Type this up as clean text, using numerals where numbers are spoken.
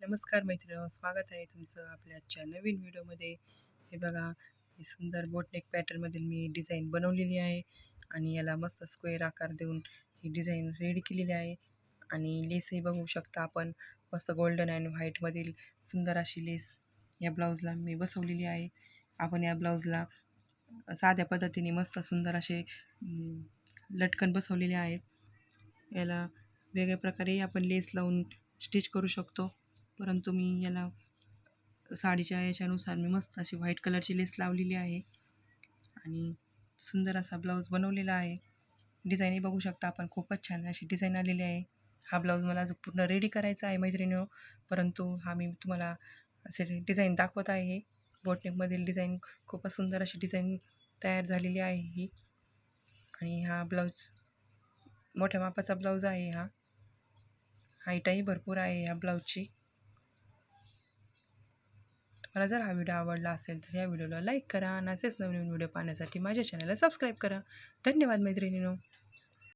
नमस्कार मैत्रिणींनो, स्वागत आहे तुमचं आपल्या आजच्या नवीन व्हिडिओमध्ये. हे बघा, ही सुंदर बोटनेक पॅटर्नमधील मी डिझाईन बनवलेली आहे आणि याला मस्त स्क्वेअर आकार देऊन ही डिझाईन रेडी केलेली आहे. आणि लेसही बघू शकता आपण, मस्त गोल्डन अँड व्हाईटमधील सुंदर अशी लेस या ब्लाऊजला मी बसवलेली आहे. आपण या ब्लाऊजला साध्या पद्धतीने मस्त सुंदर असे लटकन बसवलेले आहेत. याला वेगळ्या प्रकारे आपण लेस लावून स्टिच करू शकतो, परंतु मी याला साडीच्या याच्यानुसार मी मस्त अशी व्हाईट कलरची लेस लावलेली आहे आणि सुंदर असा ब्लाऊज बनवलेला आहे. डिझाईनही बघू शकता आपण, खूपच छान अशी डिझाईन आलेली आहे. हा ब्लाऊज मला अजून पूर्ण रेडी करायचा आहे मैत्रिणींनो, परंतु हा मी तुम्हाला असे डिझाईन दाखवत आहे. बोटनेकमधील डिझाईन खूपच सुंदर अशी डिझाईन तयार झालेली आहे ही. आणि हा ब्लाऊज मोठ्या मापाचा ब्लाऊज आहे. हा हाईटही भरपूर आहे ह्या ब्लाऊजची. मला जर हा व्हिडिओ आवडला असेल तर या व्हिडिओला लाईक करा आणि असेच नवीन व्हिडिओ पाहण्यासाठी माझ्या चॅनलला सबस्क्राईब करा. धन्यवाद मैत्रिणींनो.